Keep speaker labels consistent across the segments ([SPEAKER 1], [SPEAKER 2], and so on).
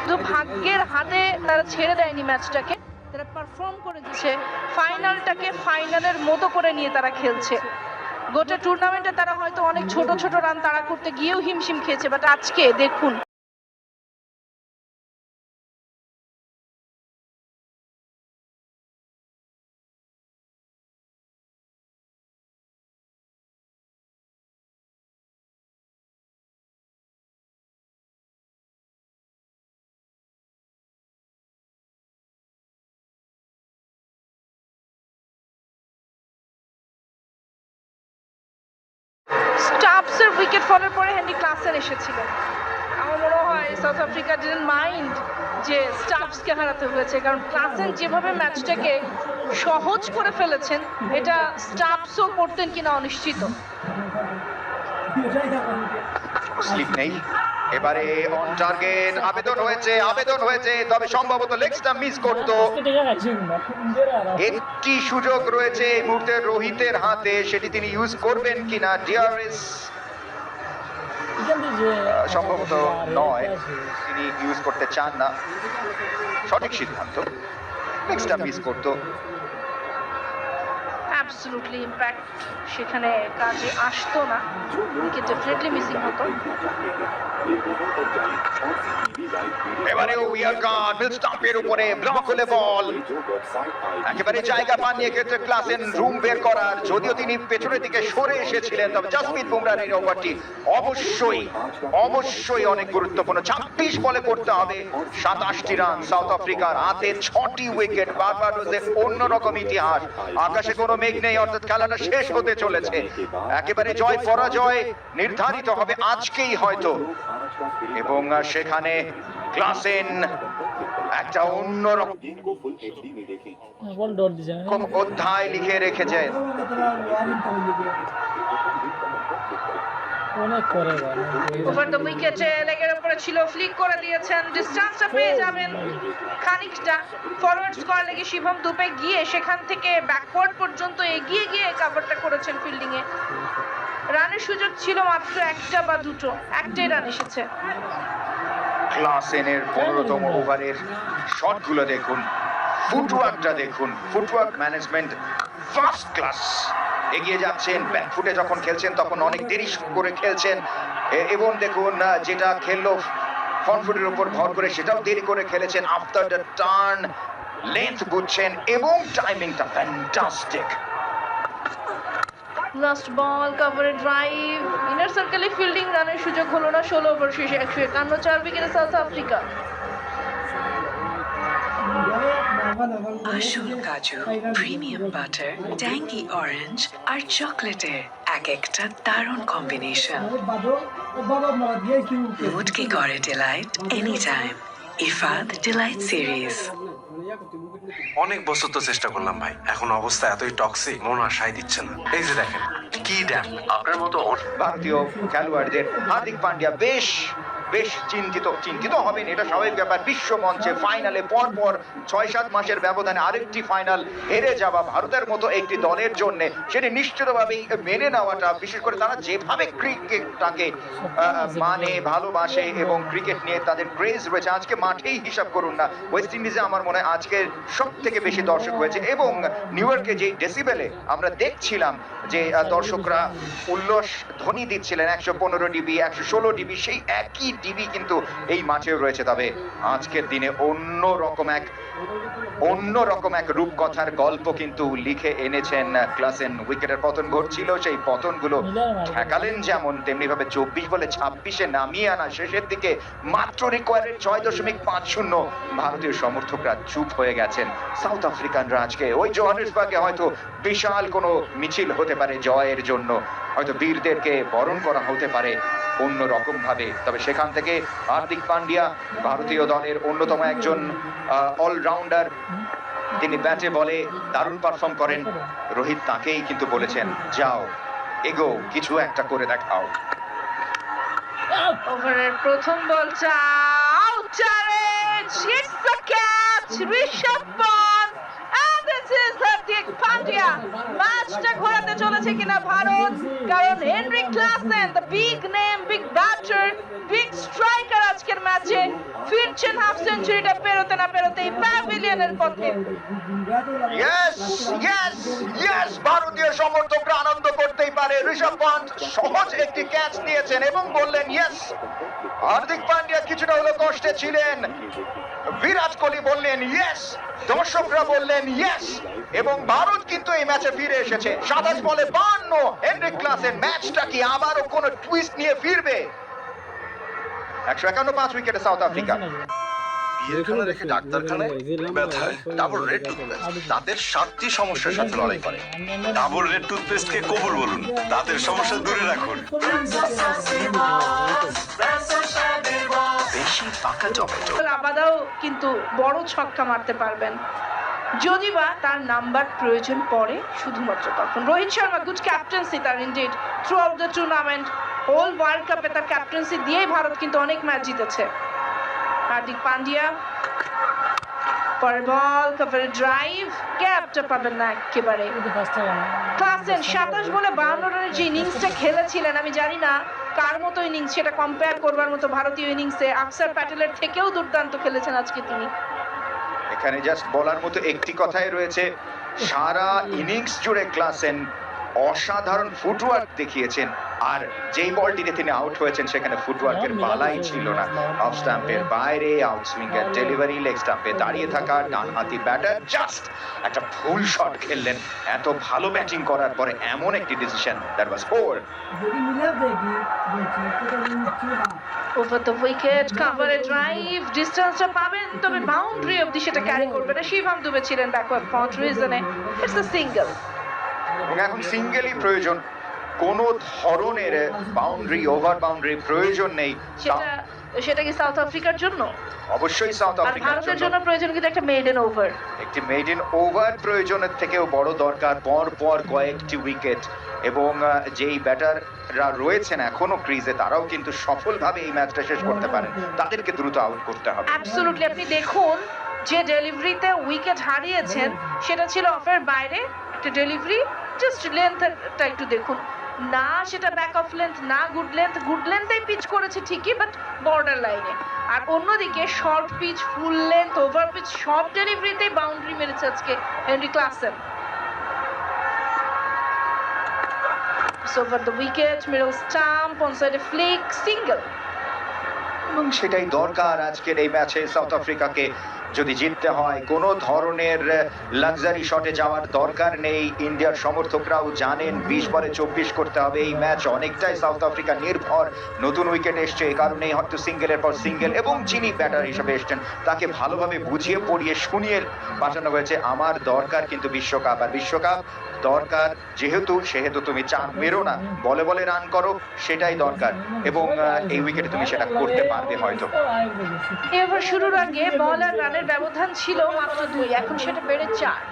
[SPEAKER 1] তো ভাগ্যের হাতে তারা ছেড়ে দেয়নি ম্যাচটাকে, তারা পারফর্ম করে দিচ্ছে, ফাইনালটাকে ফাইনালের মতো করে নিয়ে তারা খেলছে। গোটা টুর্নামেন্টে তারা হয়তো অনেক ছোট ছোট রান তাড়া করতে গিয়েও হিমশিম খেয়েছে, বাট আজকে দেখুন স্টাফসের উইকেট ফলের পরে হেনরি ক্লাসেন এসেছিলেন। আমার মনে হয় সাউথ আফ্রিকা ডিডন্ট মাইন্ড যে স্টাফসকে হারাতে হয়েছে, কারণ ক্লাসেন যেভাবে ম্যাচটাকে সহজ করে ফেলেছেন এটা স্টাফসও করতেন কিনা অনিশ্চিত।
[SPEAKER 2] স্লিপ নেই, এবারে অন টার্গেট আবেদন হয়েছে, তবে সম্ভবত লেগসটা মিস করতো। একটি সুযোগ রয়েছে এই মুহূর্তে রোহিতের হাতে, সেটি তিনি ইউজ করবেন কিনা। ডিআরএস সম্ভবত নয়, তিনি ইউজ করতে চান না, সঠিক সিদ্ধান্ত। লেগসটা মিস করতো।
[SPEAKER 1] অ্যাবসলিউটলি ইম্প্যাক্ট সেখানে কাজে আসতো না, উইকেট ডেফিনেটলি মিসিং হতো।
[SPEAKER 2] এবারে উইয়ারকার মিড স্টাম্পের উপরে ব্লক হলে বল, একেবারে জায়গা পাননি এক্ষেত্রে ক্লাসেন রুম বের করার, যদিও তিনি পেছনের দিকে সরে এসেছিলেন। তবে জাসপ্রীত বুমরার এই ওভারটি অবশ্যই অনেক গুরুত্বপূর্ণ। 26 বলে করতে হবে 27টি রান। সাউথ আফ্রিকার হাতে 6টি উইকেট, বার্বাডোসের অন্যরকম ইতিহাস। আকাশে কোনো মেঘ নেই, অর্থাৎ খেলাটা শেষ হতে চলেছে। একেবারে জয় পরাজয় নির্ধারিত হবে আজকেই হয়তো, এবং সেখানে ক্লাসেন একটা অন্যরকম অধ্যায় লিখে রেখেছেন।
[SPEAKER 1] ওভার দ্য উইকেটে লেগের উপরে ছিল, ফ্লিক করে দিয়েছেন, ডিস্টেন্সটা পেয়ে যাবেন খানিকটা। ফরওয়ার্ড স্কোয়ার লেগে শিবম দুপে গিয়ে সেখান থেকে ব্যাকওয়ার্ড পর্যন্ত এগিয়ে গিয়ে কভারটা করেছেন ফিল্ডিং এ। রানের সুযোগ ছিল মাত্র একটা বা দুটো, একটাই রান এসেছে।
[SPEAKER 2] ক্লাসেনের 15তম ওভারের শটগুলো দেখুন, ফুটওয়ার্কটা দেখুন, ফুটওয়ার্ক ম্যানেজমেন্ট ফার্স্ট ক্লাস। এগিয়ে যাচ্ছেন, ব্যাকফুটে যখন খেলছেন তখন অনেক দেরি করে খেলছেন, এবং দেখুন যেটা খেললো ফ্রন্টফুটের উপর ভর করে সেটাও দেরি করে খেলেছেন। আফটার দ্য টার্ন লেন্থ বুঝছেন এবং টাইমিংটা ফ্যান্টাস্টিক।
[SPEAKER 1] লাস্ট বল, কভারে ড্রাইভ, ইনার সার্কেলে ফিল্ডিং, রানের সুযোগ হলো না। 16 ওভার শেষে 151, 4 উইকেটে সাউথ আফ্রিকা।
[SPEAKER 3] আসল কাজু, প্রিমিয়াম বাটার, ট্যাঙ্গি অরেঞ্জ আর চকলেটের এক একটা দারুণ কম্বিনেশন। মুডকে করে delight any time. Ifad delight series.
[SPEAKER 4] অনেক বছর তো চেষ্টা করলাম ভাই, এখন অবস্থা এতই টক্সিক, মন আর সায় দিচ্ছে না। এই যে দেখেন কি ড্যাম। আপনার মতো
[SPEAKER 2] ভারতীয় খেলোয়াড়দের হার্দিক পান্ডিয়া বেশ চিন্তিত হবেন, এটা স্বাভাবিক ব্যাপার। বিশ্ব মঞ্চে ফাইনালে পরপর 6-7 মাসের ব্যবধানে আরেকটি ফাইনাল হেরে যাওয়া ভারতের মতো একটি দলের জন্য সেটি নিশ্চিতভাবেই মেনে নেওয়াটা, বিশেষ করে তারা যেভাবে ক্রিকেটটাকে মানে ভালোবাসে এবং ক্রিকেট নিয়ে তাদের ক্রেজ রয়েছে। আজকে মাঠেই হিসাব করুন না, ওয়েস্ট ইন্ডিজে আমার মনে হয় আজকে সব থেকে বেশি দর্শক হয়েছে, এবং নিউ ইয়র্কে যে ডেসিবেলে আমরা দেখছিলাম যে দর্শকরা উল্লাস ধ্বনি দিচ্ছিলেন 115 ডিবি 116 ডিবি, সেই একই ডিবি কিন্তু এই মাঠেও রয়েছে। তবে আজকের দিনে অন্যরকম এক রূপকথার গল্প কিন্তু লিখে এনেছেন ক্লাসেন। উইকেটের পতন ঘটছিল, সেই পতনগুলো ঠেকালেন যেমন, তেমনি ভাবে 24 বলে 26-এ নামিয়ে আনা শেষের দিকে মাত্র রিকোয়ারেড 6.50। ভারতীয় সমর্থকরা চুপ হয়ে গেছেন। সাউথ আফ্রিকানরা আজকে ওই জোহানেসবার্গে হয়তো বিশাল কোনো মিছিল হতে পারে জয়ের জন্য, হয়তো বীরদেরকে বরণ করা হতে পারে অন্যরকম ভাবে। তবে সেখান থেকে হার্দিক পান্ডিয়া ভারতীয় দলের অন্যতম একজন অলরাউন্ডার, তিনি ব্যাটে বলে দারুণ পারফর্ম করেন। রোহিত তাকেই কিন্তু বলেছেন, যাও এগো, কিছু একটা করে দেখাও।
[SPEAKER 1] ওভারের প্রথম বলটা outer edge, it's the catch, Rishabh Pant, and this is Hardik Pandya। ম্যাচটা ঘোরাতে হতে চলেছে কিনা ভারত, কারণ Henry Klaasen the big name, big batter, big striker আজকের ম্যাচে ফিরছেন হাফ সেঞ্চুরিটা পেরোতে না পেরোতেই প্যাভিলিয়নের পথে।
[SPEAKER 2] ইয়েস ইয়েস ইয়েস, ভারতীয় সমর্থকরা আনন্দ করতেই পারে। ঋষভ পন্থ সহজ একটি ক্যাচ নিয়েছেন এবং বললেন ইয়েস। হার্দিক পান্ডিয়া কিছুটা হলো কষ্টে ছিলেন, বিরাট কোহলি বললেন ইয়েস, দর্শকরা বললেন ইয়েস, এবং ভারত কিন্তু এই ম্যাচে ফিরে এসেছে। 27 বলে 52। হেনরিক ক্লাসেন ম্যাচটা কি আবারও কোনো টুইস্ট নিয়ে ফিরবে? 151 5 উইকেটে সাউথ আফ্রিকা।
[SPEAKER 5] বিয়েখানা রেখে ডাক্তারখানায় ব্যথায় ডাবল রেড টুথপেস্ট দাঁতের 7টি সমস্যার সাথে লড়াই করে। ডাবল রেড টুথপেস্টকে কবুল বলুন, দাঁতের সমস্যা দূরে রাখুন।
[SPEAKER 3] বেশি পাকা টমেটো।
[SPEAKER 1] রাবাদাও কিন্তু বড় ছক্কা মারতে পারবেন, যদি বা তার নাম্বার প্রয়োজন পড়ে, শুধুমাত্র তখন। রোহিত শর্মা গুড ক্যাপ্টেন্সি তার indeed throughout the tournament. Whole world কাপে তার ক্যাপ্টেন্সি দিয়েই ভারত কিন্তু অনেক ম্যাচ জিতেছে। হার্দিক পান্ডিয়া পরের বল, কভার ড্রাইভ, ক্যাপটা পাবেন না একেবারে। ক্লাসেন 27 বলে 52 রানের যে ইনিংসটা খেলেছিলেন, আমি জানি না কার মতো ইনিংস সেটা কম্পেয়ার করবার মতো ভারতীয় ইনিংসে। আকসার প্যাটেলের থেকেও দুর্দান্ত খেলেছেন আজকে তিনি।
[SPEAKER 2] এখানে জাস্ট বলার মতো একটি কথাই রয়েছে, সারা ইনিংস জুড়ে ক্লাসেন অসাধারণ ফুটওয়ার্ক দেখিয়েছেন, আর যেই বলটিতে তিনি আউট হয়েছেন সেখানে ফুটওয়ার্কের বালাই ছিল না। অফ স্টাম্পের বাইরে আউট সুইং এর ডেলিভারি, লেগ স্টাম্পে দাঁড়িয়ে থাকা ডানহাতি ব্যাটার জাস্ট একটা ভুল শট খেললেন। এত ভালো ব্যাটিং করার পরে এমন একটি decision, that was 4।
[SPEAKER 1] Over the wicket, কভারে ড্রাইভ, ডিস্টেন্সটা পাবেন, তবে বাউন্ডারি অবধি সেটা ক্যারি করবে না। শিবম দুবে ছিলেন ব্যাকওয়ার্ড পয়েন্ট রিজনে। It's a single.
[SPEAKER 2] এবং এখন সিঙ্গেলই প্রয়োজন, কোনো ধরনের বাউন্ডারি ওভার বাউন্ডারি প্রয়োজন নেই।
[SPEAKER 1] সেটা কি সাউথ আফ্রিকার জন্য?
[SPEAKER 2] অবশ্যই সাউথ
[SPEAKER 1] আর
[SPEAKER 2] আফ্রিকার
[SPEAKER 1] ভারতের
[SPEAKER 2] জন্য
[SPEAKER 1] জন্য প্রয়োজন কিন্তু একটা মেডেন ওভার।
[SPEAKER 2] একটি মেইডেন ওভার প্রয়োজনের থেকেও বড় দরকার পর পর কয়েকটি উইকেট, এবং যেই ব্যাটাররা রয়েছেন এখনো ক্রিজে তারাও কিন্তু সফলভাবে এই ম্যাচটা শেষ করতে পারেন, তাদেরকে দ্রুত আউট করতে হবে।
[SPEAKER 1] অ্যাবসলিউটলি। আপনি দেখুন যে ডেলিভারিতে উইকেট হারিয়েছেন সেটা ছিল অফের বাইরে একটা ডেলিভারি, জাস্ট লেন্থটা একটু দেখুন না, সেটা ব্যাক অফ লেন্থ না, গুড লেন্থেই পিচ করেছে ঠিকই, বাট বর্ডার লাইনে। আর অন্যদিকে short pitch, full length, over pitch সব ডেলিভারিতেই বাউন্ডারি মেরেছে আজকে Henry Klaasen. Over the wicket, middle stump, on সাইডে ফ্লিক, সিঙ্গেল।
[SPEAKER 2] এবং সেটাই দরকার আজকের এই ম্যাচে। সাউথ আফ্রিকাকে যদি জিততে হয় কোনো ধরনের লাক্সারি শটে যাওয়ার দরকার নেই। ইন্ডিয়ার সমর্থকরাও জানেন 20 বলে 24 করতে হবে। এই ম্যাচ অনেকটাই সাউথ আফ্রিকা নির্ভর। নতুন উইকেট এসছে, এই কারণেই হয়তো সিঙ্গেলের পর সিঙ্গেল, এবং যিনি ব্যাটার হিসেবে এসছেন তাকে ভালোভাবে বুঝিয়ে পড়িয়ে শুনিয়ে পাঠানো হয়েছে। আমার দরকার কিন্তু বিশ্বকাপ, আর বিশ্বকাপ দরকার সেহেতু তুমি চার মেরো না, বলে বলে রান করো, সেটাই দরকার, এবং এই উইকেটে তুমি সেটা করতে পারবে হয়তো।
[SPEAKER 1] এবার শুরুর আগে বল আর রানের ব্যবধান ছিল মাত্র 2, এখন সেটা বেড়ে 4,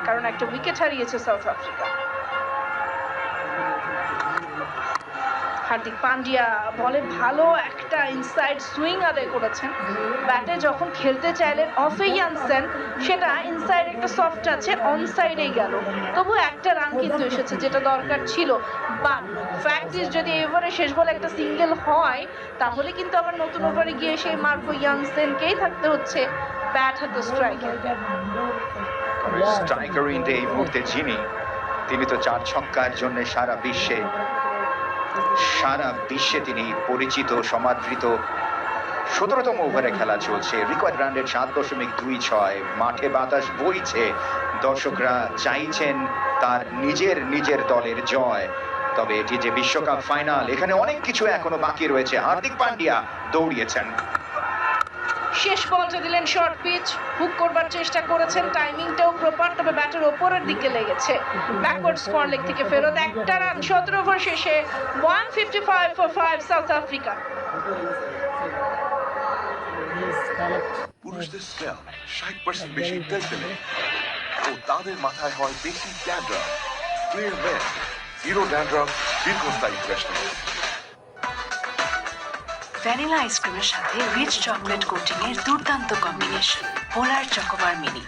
[SPEAKER 1] কারণ একটা উইকেট হারিয়েছে সাউথ আফ্রিকা। হার্দিক পান্ডিয়া বলে ভালো একটা ইনসাইড সুইং আদায় করেছেন। ব্যাটে যখন খেলতে চাইলেন অফে ইয়ানসেন, সেটা ইনসাইড একটা সফট আছে, অন সাইডেই গেল, তবু একটা রান কিন্তু এসেছে যেটা দরকার ছিল। বা ফ্যাক্ট ইজ, যদি এবারে শেষ বলে একটা সিঙ্গেল হয় তাহলে কিন্তু আবার নতুন ওভারে গিয়ে সেই মার্কো ইয়ানসেনকেই থাকতে হচ্ছে ব্যাট হাতে স্ট্রাইকে।
[SPEAKER 2] স্ট্রাইকার ইন্ডিয়া এই মুহূর্তে তিনি তো 4 ছক্কার জন্য সারা বিশ্বে তিনি পরিচিত, সমাদৃত। 17তম ওভারে খেলা চলছে, রিকোয়ার্ড রান রেট 7.26। মাঠে বাতাস বইছে, দর্শকরা চাইছেন তার নিজের দলের জয়। তবে এটি যে বিশ্বকাপ ফাইনাল, এখানে অনেক কিছু এখনো বাকি রয়েছে। হার্দিক পান্ডিয়া দৌড়িয়েছেন,
[SPEAKER 1] শেষ বলটা দিলেন শর্ট পিচ, হুক করবার চেষ্টা করেছেন, টাইমিংটাও প্রপার, তবে ব্যাটের ওপরের দিকে লেগেছে। ব্যাকওয়ার্ড স্কোয়ার লেগ থেকে ফেরত একটা রান। 17 ওভার শেষে 155 for 5 সাউথ আফ্রিকা।
[SPEAKER 5] পুরুষদের স্ক্যাল্প 60% বেশি তেলতেলে ও তাদের মাথায় হয় বেশি dandruff. Clear Men, zero dandruff, দীর্ঘস্থায়ী ফ্রেশনেস।
[SPEAKER 3] ভ্যানিলা আইসক্রিমের সাথে রিচ চকলেট কোটিং এর দুর্দান্ত কম্বিনেশন, পোলার চকোবার মিনি।